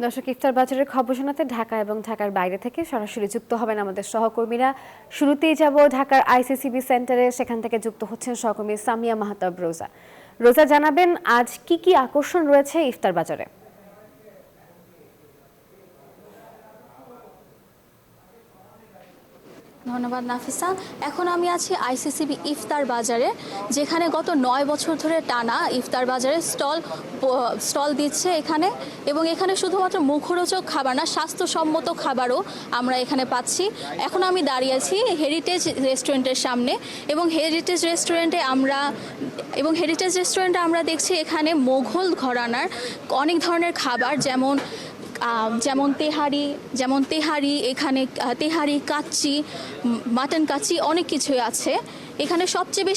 দর্শক, ইফতার বাজারের খবর শোনাতে ঢাকা এবং ঢাকার বাইরে থেকে সরাসরি যুক্ত হবেন আমাদের সহকর্মীরা। শুরুতেই যাব ঢাকার আইসিসিবি সেন্টারে, সেখান থেকে যুক্ত হচ্ছেন সহকর্মী সামিয়া মাহতাব রোজা। রোজা, জানাবেন আজ কি কি আকর্ষণ রয়েছে ইফতার বাজারে? ধন্যবাদ নাফিসা। এখন আমি আছি আইসিসিবি ইফতার বাজারে, যেখানে গত 9 বছর ধরে টানা ইফতার বাজারে স্টল দিচ্ছে এখানে। এবং এখানে শুধুমাত্র মুখরোচক খাবার না, স্বাস্থ্যসম্মত খাবারও আমরা এখানে পাচ্ছি। এখন আমি দাঁড়িয়ে আছি হেরিটেজ রেস্টুরেন্টের সামনে, এবং হেরিটেজ রেস্টুরেন্টে আমরা দেখছি এখানে মোঘল ঘরানার অনেক ধরনের খাবার, যেমন তেহারি, এখানে তেহারি, কাচ্চি, মাটন কাচ্চি, অনেক কিছুই আছে। এখানে সবচেয়ে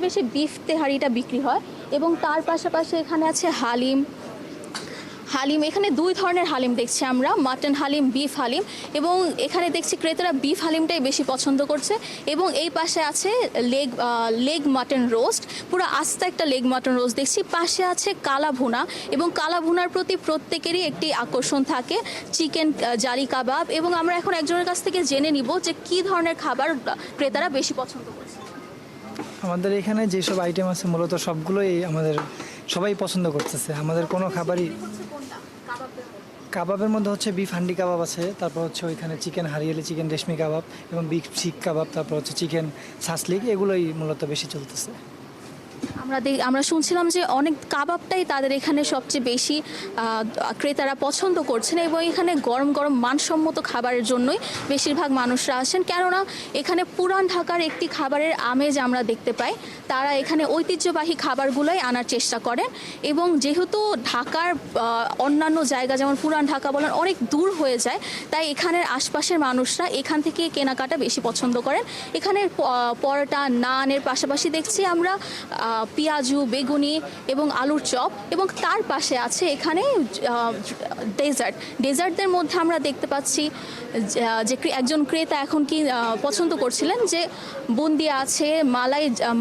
বেশি বিফ তেহারিটা বিক্রি হয়। এবং তার পাশাপাশি এখানে আছে হালিম। এখানে 2 ধরনের হালিম দেখছি আমরা, মাটন হালিম, বিফ হালিম। এবং এখানে দেখছি ক্রেতারা বিফ হালিমটাই বেশি পছন্দ করছে। এবং এই পাশে আছে লেগ মাটন রোস্ট, পুরো আস্ত একটা লেগ মাটন রোস্ট দেখছি। পাশে আছে কালা ভুনা, এবং কালা ভুনার প্রতি প্রত্যেকেরই একটি আকর্ষণ থাকে, চিকেন জালি কাবাব। এবং আমরা এখন একজনের কাছ থেকে জেনে নিব যে কী ধরনের খাবার ক্রেতারা বেশি পছন্দ করছে। আমাদের এখানে যেসব আইটেম আছে মূলত সবগুলোই সবাই পছন্দ করতেছে। আমাদের কোনো খাবারই কাবাবের মধ্যে হচ্ছে বিফ হান্ডি কাবাব আছে, তারপর হচ্ছে ওইখানে চিকেন হারিয়ালি, চিকেন রেশমি কাবাব এবং বিফ শিক কাবাব, তারপর হচ্ছে চিকেন সাসলিক, এগুলোই মূলত বেশি চলতেছে। আমরা শুনছিলাম যে অনেক কাবাবটাই তাদের এখানে সবচেয়ে বেশি ক্রেতারা পছন্দ করছেন, এবং এখানে গরম গরম মানসম্মত খাবারের জন্যই বেশিরভাগ মানুষরা আসেন। কেননা এখানে পুরান ঢাকার একটি খাবারের আমেজ আমরা দেখতে পাই। তারা এখানে ঐতিহ্যবাহী খাবারগুলোই আনার চেষ্টা করেন। এবং যেহেতু ঢাকার অন্যান্য জায়গা যেমন পুরান ঢাকা বলেন অনেক দূর হয়ে যায়, তাই এখানের আশপাশের মানুষরা এখান থেকে কেনাকাটা বেশি পছন্দ করেন। এখানে পরোটা, নানের পাশাপাশি দেখছি আমরা পেঁয়াজু, বেগুনি এবং আলুর চপ। এবং তার পাশে আছে এখানে ডেজার্টদের মধ্যে আমরা দেখতে পাচ্ছি যে একজন ক্রেতা এখন কি পছন্দ করছিলেন, যে বুন্দিয়া আছে,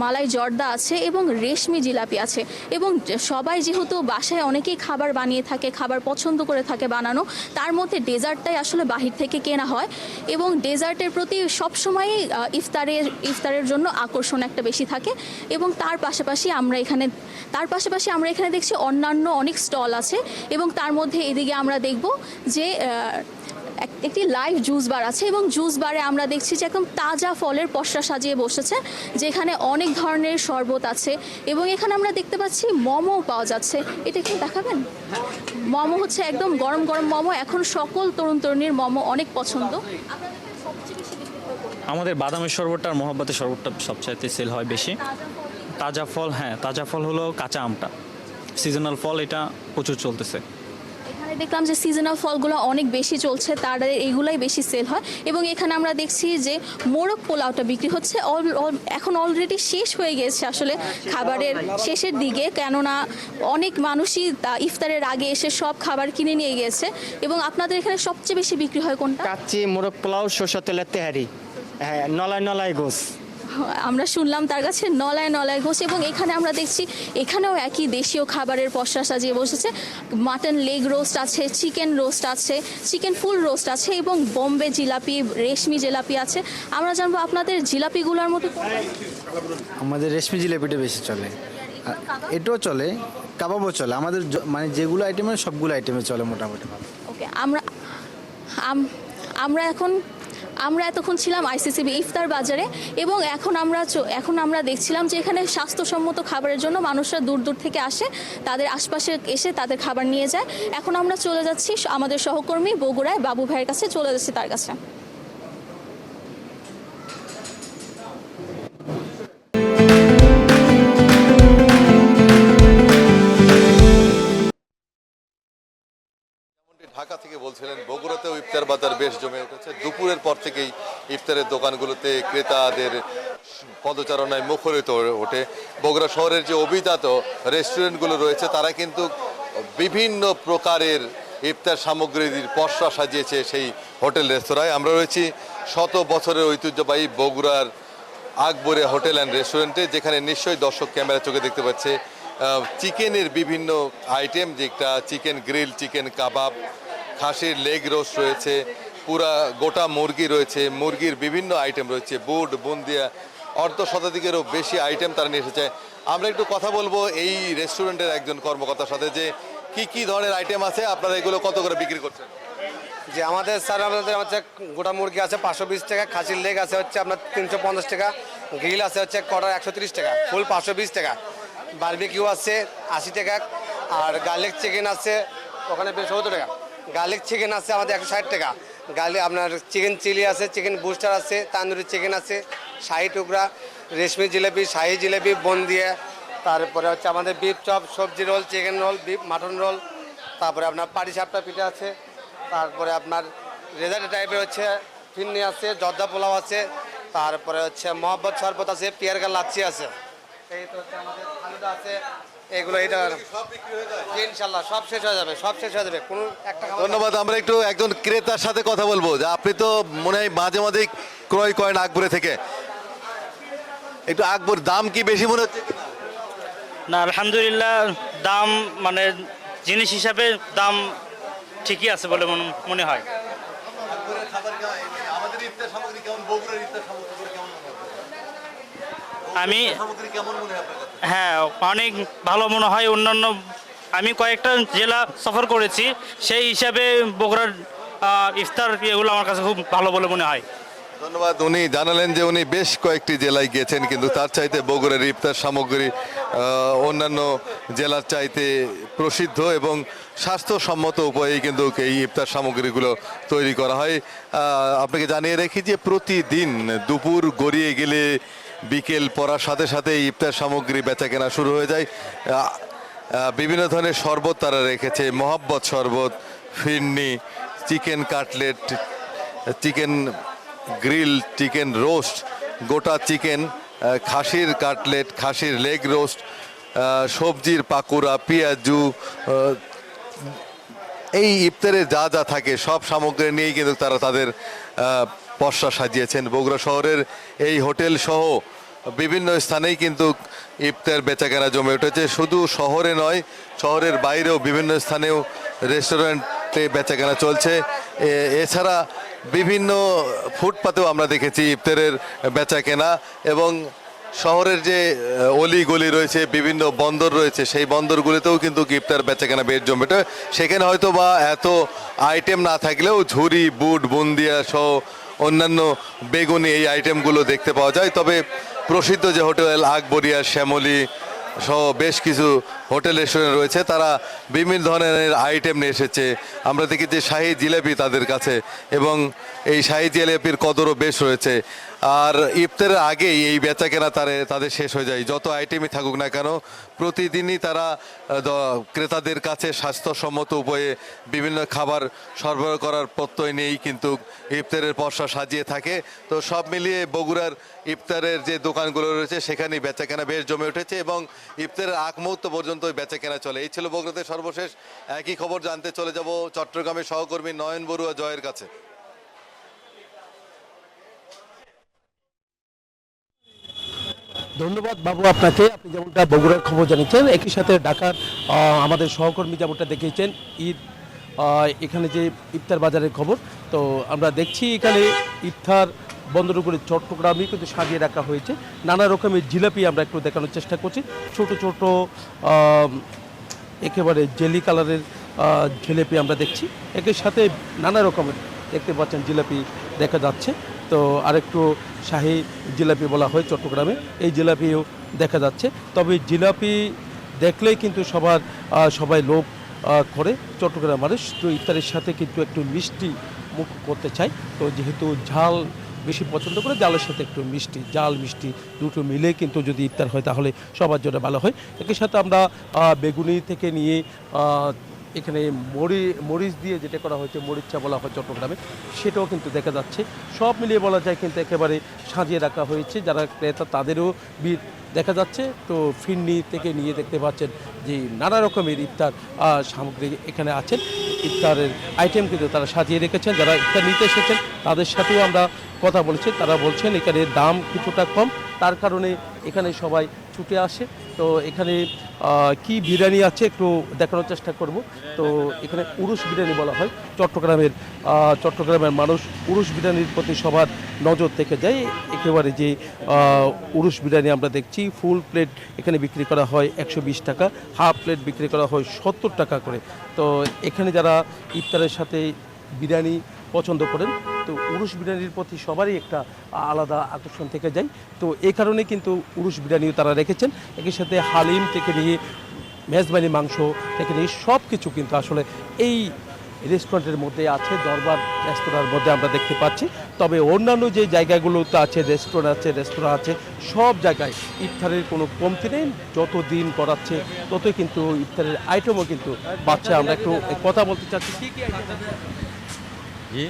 মালাই জর্দা আছে এবং রেশমি জিলাপি আছে। এবং সবাই যেহেতু বাসায় অনেকেই খাবার বানিয়ে থাকে, খাবার পছন্দ করে থাকে বানানো, তার মধ্যে ডেজার্টটাই আসলে বাহির থেকে কেনা হয়। এবং ডেজার্টের প্রতি সবসময়ই ইফতারের জন্য আকর্ষণ একটা বেশি থাকে। এবং তার পাশাপাশি আমরা এখানে দেখছি অন্যান্য অনেক স্টল আছে। এবং তার মধ্যে এদিকে আমরা দেখব যে একটি লাইভ জুস বার আছে, এবং জুস বারে আমরা দেখছি যে একদম তাজা ফলের পসরা সাজিয়ে বসেছে, যেখানে অনেক ধরনের শরবত আছে। এবং এখানে আমরা দেখতে পাচ্ছি মোমো পাওয়া যাচ্ছে। এটা একটু দেখাবেন? মোমো হচ্ছে একদম গরম গরম মোমো। এখন সকল তরুণ তরুণীর মোমো অনেক পছন্দ। আমাদের বাদামের শরবতটা আর মহব্বতের শরবতটা সবচাইতে সেল হয় বেশি। তাজা ফল, তাজা ফল হলো কাঁচা আমটা, সিজনাল ফল, এটা প্রচুর চলতেছে। এখানে দেখলাম যে সিজনাল ফলগুলো অনেক বেশি চলছে, তার এগুলাই বেশি সেল হয়। এবং এখানে আমরা দেখছি যে মোরগ পোলাওটা বিক্রি হচ্ছে, এখন অলরেডি শেষ হয়ে গেছে আসলে খাবারের শেষের দিকে, কেননা অনেক মানুষই ইফতারের আগে এসে সব খাবার কিনে নিয়ে গিয়েছে। এবং আপনাদের এখানে সবচেয়ে বেশি বিক্রি হয় কোনটা? কাচ্চি, মোরগ পোলাও, সরষের তেলের তেহারি, নলাই গোস। আমরা শুনলাম তার কাছে নলায় ঘোষ। এবং এখানে আমরা দেখছি এখানেও একই দেশীয় খাবারের পসরা সাজিয়ে বসেছে। মাটন লেগ রোস্ট আছে, চিকেন রোস্ট আছে, চিকেন ফুল রোস্ট আছে, এবং বোম্বে জিলাপি, রেশমি জিলাপি আছে। আমরা জানবো আপনাদের জিলাপিগুলোর মধ্যে আমাদের রেশমি জিলাপিটা বেশি চলে, এটাও চলে, কাবাবও চলে। আমাদের মানে যেগুলো আইটেমে সবগুলো আইটেমে চলে মোটামুটি। ওকে, আমরা এতক্ষণ ছিলাম আইসিসিবি ইফতার বাজারে। এবং এখন আমরা দেখছিলাম যে এখানে স্বাস্থ্যসম্মত খাবারের জন্য মানুষরা দূর দূর থেকে আসে, তাদের আশপাশে এসে তাদের খাবার নিয়ে যায়। এখন আমরা চলে যাচ্ছি আমাদের সহকর্মী বগুড়ায় বাবু ভাইয়ের কাছে, চলে যাচ্ছি তার কাছে। ঢাকা থেকে বলছিলেন, বগুড়াতেও ইফতার বাজার বেশ জমে উঠেছে। দুপুরের পর থেকেই ইফতারের দোকানগুলোতে ক্রেতাদের পদচারণায় মুখরিত ওঠে। বগুড়া শহরের যে অভিজাত রেস্টুরেন্টগুলো রয়েছে, তারা কিন্তু বিভিন্ন প্রকারের ইফতার সামগ্রীর পসরা সাজিয়েছে সেই হোটেল রেস্তোরাঁয়। আমরা রয়েছি শত বছরের ঐতিহ্যবাহী বগুড়ার আকবরে হোটেল অ্যান্ড রেস্টুরেন্টে, যেখানে নিশ্চয়ই দর্শক ক্যামেরা চোখে দেখতে পাচ্ছে চিকেনের বিভিন্ন আইটেম, যেটা চিকেন গ্রিল, চিকেন কাবাব, খাসির লেগ রোস্ট রয়েছে, পুরা গোটা মুরগি রয়েছে, মুরগির বিভিন্ন আইটেম রয়েছে, বুট, বুন্দিয়া, অর্ধ শতাধিকেরও বেশি আইটেম তারা নিয়ে এসেছে। আমরা একটু কথা বলবো এই রেস্টুরেন্টের একজন কর্মকর্তার সাথে যে কি কি ধরনের আইটেম আছে, আপনারা এগুলো কত করে বিক্রি করছেন? যে আমাদের স্যার আমাদের হচ্ছে গোটা মুরগি আছে 520 টাকা, খাসির লেগ আছে হচ্ছে আপনার 350 টাকা, গ্রিল আছে হচ্ছে কটার 130 টাকা, ফুল 520 টাকা, বারবিকিউ আছে 80 টাকা, আর গার্লিক চিকেন আছে ওখানে 70 টাকা, গার্লিক চিকেন আছে আমাদের 160 টাকা, আপনার চিকেন চিলি আছে, চিকেন বুস্টার আছে, তান্দুরি চিকেন আছে, শাহি টুকরা, রেশমি জিলেবি, শাহি জিলেবি, বন্দিয়া, তারপরে হচ্ছে আমাদের বিফ চপ, সবজি roll, chicken roll, beef mutton roll, তারপরে আপনার পাটিসাপটা পিঠা আছে, তারপরে আপনার রেজার্ট টাইপের হচ্ছে ফিন্নি আছে, জর্দা পোলাও আছে, তারপরে হচ্ছে মহব্বত শরবত আছে, পিয়ারকা লাচ্ছি আছে, এই তো হচ্ছে আমাদের ফালুদা আছে, এগুলো এটা ইনশাল্লাহ সব শেষ হয়ে যাবে, সব শেষ হয়ে যাবে, কোনো একটা খাবার ধন্যবাদ। আমরা একটু একজন ক্রেতার সাথে কথা বলবো যে আপনি তো মনে হয় মাঝে মাঝে ক্রয় করেন আকবরে থেকে, একটু আকবর দাম কি বেশি মনে হচ্ছে? না, আলহামদুলিল্লাহ দাম মানে জিনিস হিসাবে দাম ঠিকই আছে বলে মনে হয়। আমি হ্যাঁ অনেক ভালো মনে হয়। অন্যান্য আমি কয়েকটা জেলা সফর করেছি, সেই হিসাবে বগুড়ার ইফতার এগুলো আমার কাছে খুব ভালো বলে মনে হয়। ধন্যবাদ। উনি জানালেন যে উনি বেশ কয়েকটি জেলায় গিয়েছেন, কিন্তু তার চাইতে বগুড়ার ইফতার সামগ্রী অন্যান্য জেলার চাইতে প্রসিদ্ধ এবং স্বাস্থ্যসম্মত উপায়ে কিন্তু এই ইফতার সামগ্রীগুলো তৈরি করা হয়। আপনাকে জানিয়ে রাখি যে প্রতিদিন দুপুর গড়িয়ে গেলে বিকেল পড়ার সাথে সাথে ইফতার সামগ্রী বেচা কেনা শুরু হয়ে যায়। বিভিন্ন ধরনের শরবত তারা রেখেছে, মহাব্বত শরবত, ফিরনি, chicken cutlet, chicken grill, chicken roast, গোটা চিকেন, খাসির কাটলেট, খাসির লেগ রোস্ট, সবজির পাকুড়া, পেঁয়াজু, এই ইফতারে যা যা থাকে সব সামগ্রী নিয়েই কিন্তু তারা তাদের পসরা সাজিয়েছেন। বগুড়া শহরের এই হোটেল সহ বিভিন্ন স্থানেই কিন্তু ইফতার বেচাকেনা জমে উঠেছে। শুধু শহরে নয়, শহরের বাইরেও বিভিন্ন স্থানেও রেস্টুরেন্টে বেচাকেনা চলছে। এছাড়া বিভিন্ন ফুটপাতেও আমরা দেখেছি ইফতারের বেচাকেনা, এবং শহরের যে অলি গলি রয়েছে, বিভিন্ন বন্দর রয়েছে, সেই বন্দরগুলিতেও কিন্তু ইফতার বেচাকেনা বেশ জমে ওঠে। সেখানে হয়তো বা এত আইটেম না থাকলেও ঝুরি, বুট, বুন্দিয়া সহ অন্যান্য বেগুনি এই আইটেমগুলো দেখতে পাওয়া যায়। তবে প্রসিদ্ধ যে হোটেল আকবরিয়া, শ্যামলী সহ বেশ কিছু হোটেল রেস্টুরেন্ট রয়েছে, তারা বিভিন্ন ধরনের আইটেম নিয়ে এসেছে। আমরা দেখি যে শাহি জিলাপি তাদের কাছে, এবং এই শাহি জিলাপির কদরও বেশ রয়েছে। আর ইফতারের আগেই এই বেচাকেনা তাদের শেষ হয়ে যায়, যত আইটেমই থাকুক না কেন। প্রতিদিনই তারা ক্রেতাদের কাছে স্বাস্থ্যসম্মত উপায়ে বিভিন্ন খাবার সরবরাহ করার প্রত্যয় নিয়েই কিন্তু ইফতারের পসরা সাজিয়ে থাকে। তো সব মিলিয়ে বগুড়ার ইফতারের যে দোকানগুলো রয়েছে সেখানেই বেচাকেনা বেশ জমে উঠেছে, এবং ইফতারের আগ মুহূর্ত পর্যন্ত বেচাকেনা চলে। এই ছিল বগুড়াতে সর্বশেষ। একই খবর জানতে চলে যাব চট্টগ্রামের সহকর্মী নয়ন বড়ুয়া জয়ের কাছে। ধন্যবাদ বাবু আপনাকে। আপনি যেমনটা বগুড়ার খবর জানিয়েছেন, একই সাথে ঢাকার আমাদের সহকর্মী যেমনটা দেখিয়েছেন ঈদ এখানে যে ইফতার বাজারের খবর। তো আমরা দেখছি এখানে ইফতার বন্দর করে চট্টগ্রামে কিন্তু সাজিয়ে রাখা হয়েছে। নানা রকমের জিলাপি আমরা একটু দেখানোর চেষ্টা করছি। ছোট ছোট একেবারে জেলি কালারের জিলাপি আমরা দেখছি, একের সাথে নানা রকমের দেখতে পাচ্ছেন জিলাপি দেখা যাচ্ছে। তো আরেকটু শাহি জিলাপি বলা হয় চট্টগ্রামে, এই জিলাপিও দেখা যাচ্ছে। তবে জিলাপি দেখলেই কিন্তু সবাই লোভ করে চট্টগ্রাম মানুষ। তো ইফতারের সাথে কিন্তু একটু মিষ্টি মুখ করতে চাই। তো যেহেতু ঝাল বেশি পছন্দ করে, জালের সাথে একটু মিষ্টি, জাল মিষ্টি দুটো মিলে কিন্তু যদি ইফতার হয় তাহলে সবার জন্য ভালো হয়। একই সাথে আমরা বেগুনি থেকে নিয়ে এখানে মরিচ দিয়ে যেটা করা হয়েছে, মরিচ চা বলা হয় চট্টগ্রামে, সেটাও কিন্তু দেখা যাচ্ছে। সব মিলিয়ে বলা যায় কিন্তু একেবারে সাজিয়ে রাখা হয়েছে। যারা ক্রেতা তাদেরও ভিড় দেখা যাচ্ছে। তো ফিরনি থেকে নিয়ে দেখতে পাচ্ছেন যে নানা রকমের ইফতার সামগ্রী এখানে আছেন। ইফতারের আইটেম কিন্তু তারা সাজিয়ে রেখেছেন। যারা ইফতার নিতে এসেছেন তাদের সাথেও আমরা কথা বলেছি, তারা বলছেন এখানে দাম কিছুটা কম, তার কারণে এখানে সবাই ছুটে আসে। তো এখানে কি বিরিয়ানি আছে একটু দেখানোর চেষ্টা করব। তো এখানে উরুস বিরিয়ানি বলা হয়। চট্টগ্রামের মানুষ উরুস বিরিয়ানির প্রতি সবার নজর থেকে যায়। একেবারে যে উরুস বিরিয়ানি আমরা দেখছি, ফুল প্লেট এখানে বিক্রি করা হয় 120 টাকা, হাফ প্লেট বিক্রি করা হয় 70 টাকা করে। তো এখানে যারা ইফতারের সাথে বিরিয়ানি পছন্দ করেন, তো উরুস বিরিয়ানির প্রতি সবারই একটা আলাদা আকর্ষণ থেকে যায়। তো এই কারণে কিন্তু উরুস বিরিয়ানিও তারা রেখেছেন। একই সাথে হালিম থেকে নিয়ে মেজবানি মাংস থেকে নিয়ে সব কিছু কিন্তু আসলে এই রেস্টুরেন্টের মধ্যে আছে, দরবার রেস্তোরাঁর মধ্যে আমরা দেখতে পাচ্ছি। তবে অন্যান্য যে জায়গাগুলোতে আছে, রেস্তোরাঁ আছে, সব জায়গায় ইফতারের কোনো কমতি নেই। যত দিন গড়াচ্ছে ততই কিন্তু ইফতারের আইটেমও কিন্তু বাড়ছে। আমরা একটু কথা বলতে চাচ্ছি, কী কী আইটেম আছে? জি,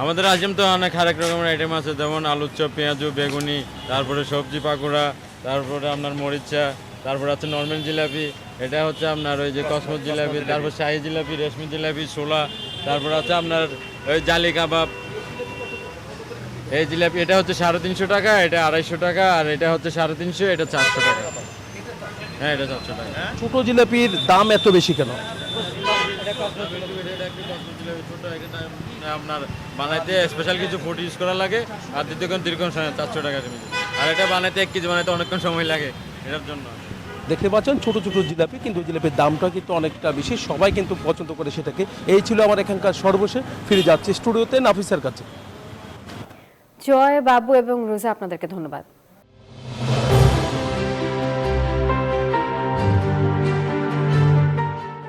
আমাদের আইটেম তো অনেক আরেক রকমের আইটেম আছে, যেমন আলুর চপ, পেঁয়াজু, বেগুনি, তারপরে সবজি পাকোড়া, তারপরে আপনার মরিচা, তারপরে আছে নর্মাল জিলাপি, এটা হচ্ছে আপনার ওই যে কসমস জিলাপি, তারপর শাহি জিলাপি, রেশমি জিলাপি, ছোলা, তারপর আছে আপনার ওই জালি কাবাব। এই জিলাপি এটা হচ্ছে 350 টাকা, এটা 250 টাকা, আর এটা হচ্ছে 350, এটা 400 টাকা। হ্যাঁ, এটা 400 টাকা। ছোট জিলাপির দাম এত বেশি কেন? আপনার বানাইতে স্পেশাল কিছু ফুড ইউজ করা লাগে, আর দ্বিতীয়ক্ষণ 400 টাকা। আর এটা বানাইতে 1 কেজি বানাইতে অনেকক্ষণ সময় লাগে, এটার জন্য। দেখতে পাচ্ছেন ছোট ছোট জিলাপি, কিন্তু জিলাপির দামটা কিন্তু অনেকটা বেশি, সবাই কিন্তু পছন্দ করে সেটাকে। এই ছিল আমার এখানকার সর্বশেষ। ফিরে যাচ্ছি স্টুডিওতে নাফিসের কাছে। জয়, বাবু এবং রোজা, আপনাদেরকে ধন্যবাদ।